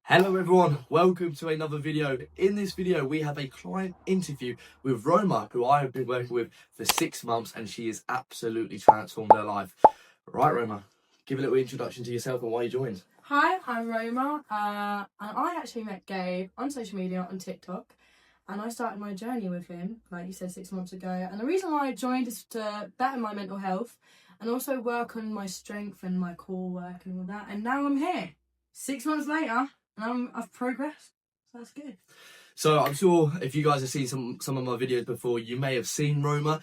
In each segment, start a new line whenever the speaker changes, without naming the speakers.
Hello everyone, welcome to another video. In this video we have a client interview with Roma, who I have been working with for 6 months, and she has absolutely transformed her life. Right Roma, give a little introduction to yourself and why you joined.
Hi, I'm Roma, and I actually met Gabe on social media, on TikTok, and I started my journey with him, like you said, 6 months ago. And the reason why I joined is to better my mental health and also work on my strength and my core work and all that. And now I'm here, 6 months later, and I've progressed, so that's good.
So I'm sure if you guys have seen some of my videos before, you may have seen Roma.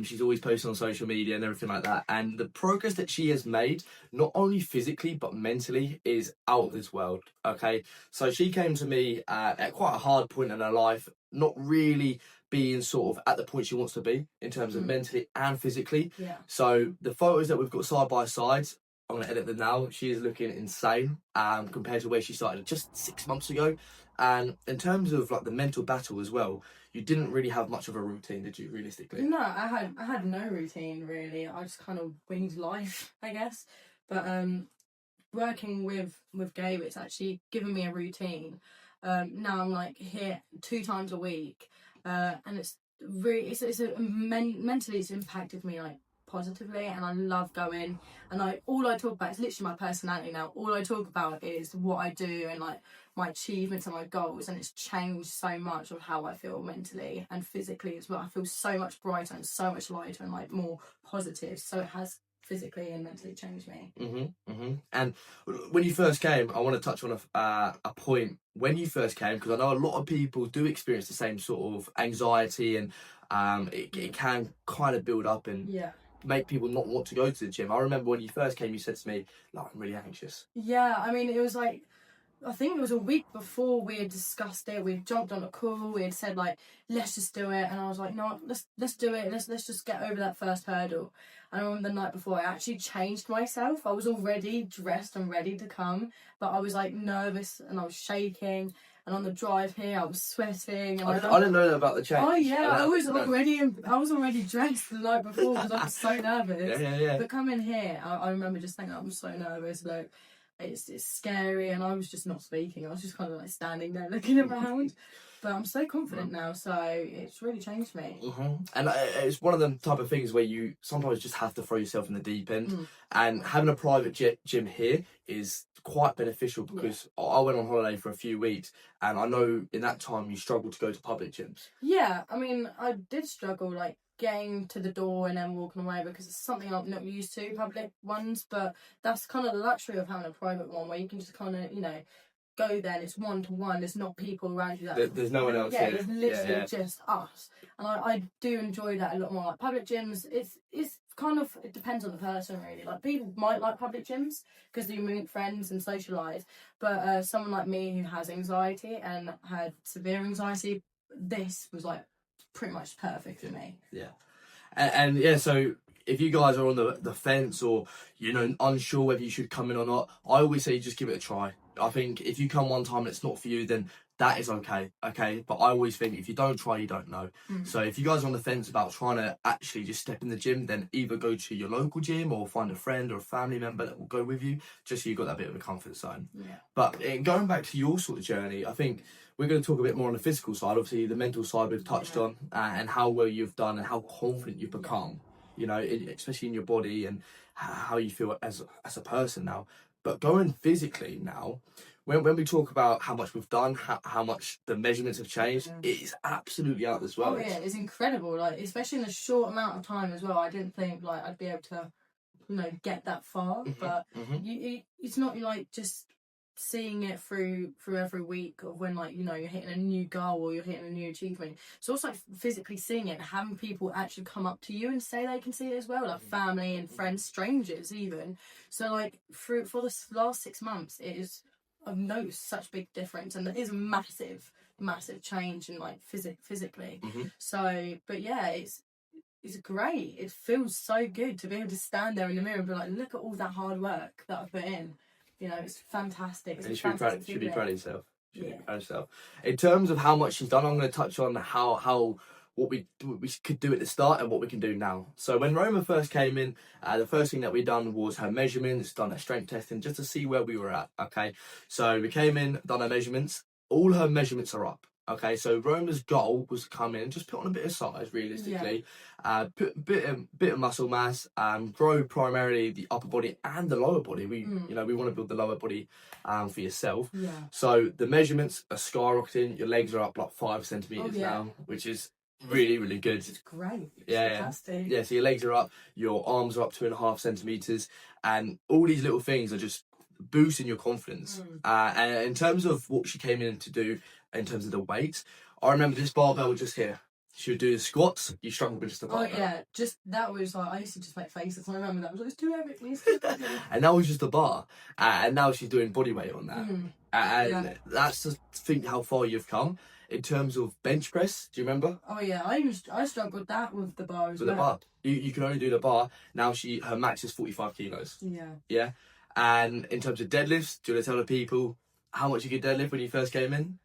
She's always posting on social media and everything like that. And the progress that she has made, not only physically but mentally, is out of this world. Okay, so she came to me at quite a hard point in her life, not really being sort of at the point she wants to be in terms of mentally and physically.
Yeah.
So the photos that we've got side by side, I'm going to edit them now. She is looking insane compared to where she started just 6 months ago. And in terms of like the mental battle as well, you didn't really have much of a routine, did you, realistically?
No, I had no routine really. I just kind of winged life, I guess. But working with Gabe, it's actually given me a routine. Now I'm like here 2 times a week, and it's really mentally it's impacted me like positively, and I love going. And all I talk about is literally my personality now. All I talk about is what I do and like my achievements and my goals, and it's changed so much of how I feel mentally and physically as well. I feel so much brighter and so much lighter and like more positive. So it has physically and mentally changed me.
And when you first came, I want to touch on a point when you first came, because I know a lot of people do experience the same sort of anxiety, and it can kind of build up and make people not want to go to the gym. I remember when you first came, you said to me, like, I'm really anxious.
Yeah, I mean, it was like, I think it was a week before we had discussed it. We had jumped on a call. We had said like, let's just do it. And I was like, no, let's do it. Let's just get over that first hurdle. And I remember the night before, I actually changed myself. I was already dressed and ready to come, but I was like nervous and I was shaking. And on the drive here, I was sweating. And
I didn't know that about the change.
Oh yeah, I was already dressed the night before because I was so nervous.
Yeah.
But coming here, I remember just thinking, I'm so nervous. Like, it's scary, and I was just not speaking. I was just kind of like standing there looking around. But I'm so confident now, so it's really changed me.
And it's one of them type of things where you sometimes just have to throw yourself in the deep end. And having a private gym here is quite beneficial, because I went on holiday for a few weeks, and I know in that time you struggled to go to public gyms.
Yeah, I mean, I did struggle, like, getting to the door and then walking away, because it's something I'm not used to, public ones. But that's kind of the luxury of having a private one, where you can just kind of, you know, go there and it's one-to-one. There's not people around you.
There's no one else here.
There's literally just us. And I do enjoy that a lot more. Like public gyms, it's kind of, it depends on the person really. Like people might like public gyms because you meet friends and socialise. But someone like me who has anxiety and had severe anxiety, this was like pretty much perfect for me.
Yeah. And yeah, so if you guys are on the fence, or, you know, unsure whether you should come in or not, I always say just give it a try. I think if you come one time and it's not for you, then that is okay. But I always think if you don't try, you don't know. So if you guys are on the fence about trying to actually just step in the gym, then either go to your local gym or find a friend or a family member that will go with you, just so you've got that bit of a comfort zone.
Yeah.
But going back to your sort of journey, I think we're going to talk a bit more on the physical side. Obviously, the mental side we've touched on, and how well you've done and how confident you've become, you know, especially in your body and how you feel as a person now. But going physically now, when we talk about how much we've done, how much the measurements have changed, it is absolutely out as well.
Oh yeah, it's incredible. Like, especially in a short amount of time as well. I didn't think like I'd be able to, you know, get that far. But it's not like just seeing it through every week of when, like, you know, you're hitting a new goal or you're hitting a new achievement. It's also like physically seeing it, having people actually come up to you and say they can see it as well, like family and friends, strangers even. So like for the last 6 months, I've noticed such big difference, and there is a massive change in like physically. So, but yeah, it's great. It feels so good to be able to stand there in the mirror and be like, look at all that hard work that I've put in. You know, it's fantastic.
You should be proud of yourself. In terms of how much she's done, I'm going to touch on how what we could do at the start and what we can do now. So when Roma first came in, the first thing that we done was her measurements, done her strength testing just to see where we were at. Okay, so we came in, done her measurements. All her measurements are up. Okay, so Roma's goal was to come in, just put on a bit of size, realistically, put a bit of muscle mass, grow primarily the upper body and the lower body. We we want to build the lower body for yourself.
Yeah.
So the measurements are skyrocketing. Your legs are up like 5 centimeters now, which is really, really good.
It's great. It's
fantastic. Yeah, so your legs are up, your arms are up 2.5 centimeters, and all these little things are just boosting your confidence. And in terms of what she came in to do, in terms of the weights, I remember this barbell just here. She would do the squats. You struggle with just the barbell.
Oh yeah, just that was like I used to just make faces. I remember that. I was like, it's too heavy. It's too heavy.
And that was just a bar, and now she's doing body weight on that. And that's to think how far you've come. In terms of bench press, do you remember?
Oh yeah, I struggled with that with the bar as well.
With the bar, you can only do the bar. Now her max is 45 kilos. Yeah. And in terms of deadlifts, do you want to tell the people how much you could deadlift when you first came in?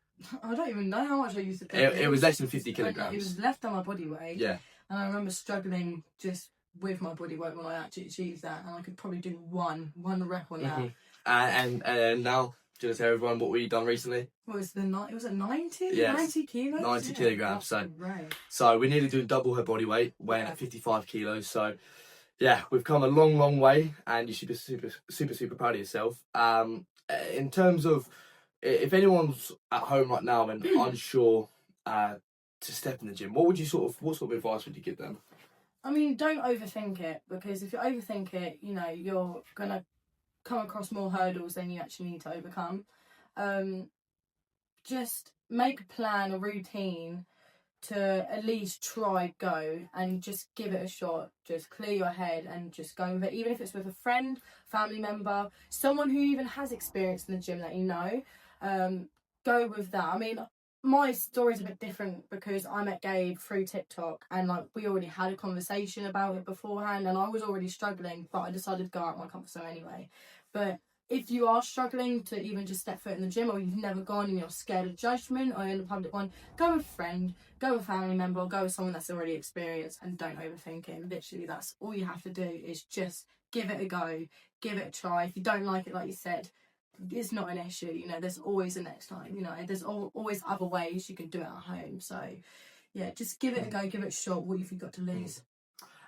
I don't even know how much I used to deadlift.
It was less than 50 kilograms.
It was less than my body weight.
Yeah.
And I remember struggling just with my body weight when I actually achieved that, and I could probably do one rep on that.
And now, do you want to tell everyone what we've done recently?
What was it 90?
Yes.
90 kilos?
90 kilograms.
Right.
So we're nearly doing double her body weight, weighing at 55 kilos. So yeah, we've come a long, long way, and you should be super, super, super proud of yourself. In terms of, if anyone's at home right now and unsure to step in the gym, what sort of advice would you give them?
I mean, don't overthink it, because if you overthink it, you're gonna come across more hurdles than you actually need to overcome. Just make a plan, a routine to at least try go and just give it a shot. Just clear your head and just go with it, even if it's with a friend, family member, someone who even has experience in the gym that you know. Go with that. I mean, my story's a bit different because I met Gabe through TikTok, and like we already had a conversation about it beforehand, and I was already struggling, but I decided to go out my comfort zone anyway. But if you are struggling to even just step foot in the gym, or you've never gone and you're scared of judgment or in a public one, go with a friend, go with a family member, or go with someone that's already experienced, and don't overthink it. Literally, that's all you have to do, is just give it a go, give it a try. If you don't like it, like you said, it's not an issue. There's always a next time. There's always other ways you can do it at home. So yeah, just give it a go, give it a shot. What have you got to lose?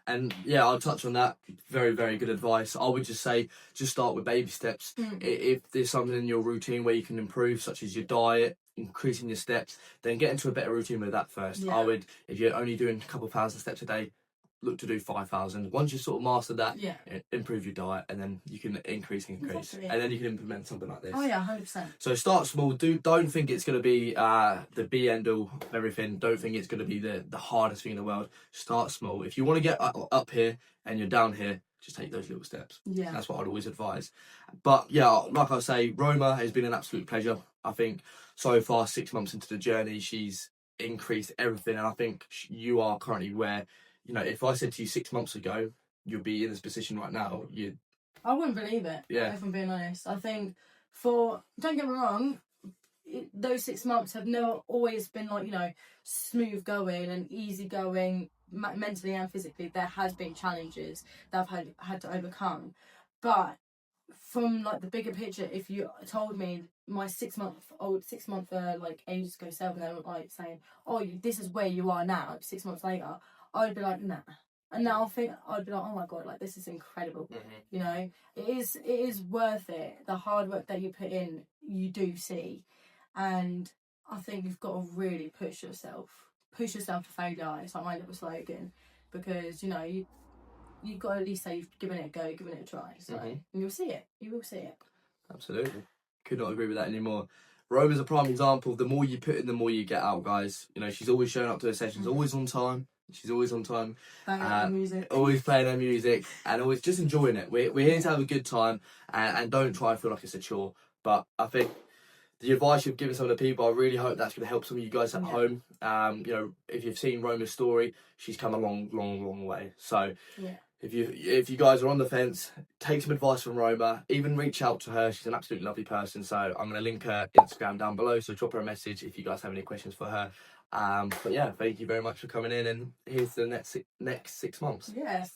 And yeah, I'll touch on that. Very, very good advice. I would just say, just start with baby steps. If there's something in your routine where you can improve, such as your diet, increasing your steps, then get into a better routine with that first. I would, if you're only doing a couple of thousand steps a day, look to do 5,000. Once you sort of master that, improve your diet, and then you can increase,
exactly.
and then you can implement something like this.
Oh yeah, 100%.
So start small. Don't think it's going to be the be end all of everything. Don't think it's going to be the hardest thing in the world. Start small. If you want to get up here and you're down here, just take those little steps.
Yeah,
that's what I'd always advise. But yeah, like I say, Roma has been an absolute pleasure. I think so far, 6 months into the journey, she's increased everything, and I think you are currently where, if I said to you 6 months ago, you'll be in this position right now,
I wouldn't believe it.
Yeah.
If I'm being honest. I think don't get me wrong, those 6 months have not always been like, smooth going and easy going, mentally and physically. There has been challenges that I've had to overcome. But from like the bigger picture, if you told me my 6 month like ages ago self, and they were like saying, oh, this is where you are now, 6 months later, I'd be like, nah. And now I'd be like, oh my god, like this is incredible. It is worth it. The hard work that you put in, you do see. And I think you've got to really push yourself to failure. It's like my little slogan, because you've got to at least say you've given it a go, given it a try. So and you will see it. Absolutely.
Could not agree with that anymore. Roma's a prime example. The more you put in, the more you get out, guys. She's always showing up to her sessions, always on time. She's always on time. Always playing her music, and always just enjoying it. We're here to have a good time, and don't try and feel like it's a chore. But I think the advice you've given some of the people, I really hope that's going to help some of you guys at home. If you've seen Roma's story, she's come a long, long, long way. So if you guys are on the fence, take some advice from Roma. Even reach out to her. She's an absolutely lovely person. So I'm going to link her Instagram down below. So drop her a message if you guys have any questions for her. But yeah, thank you very much for coming in, and here's the next 6 months.
Yes.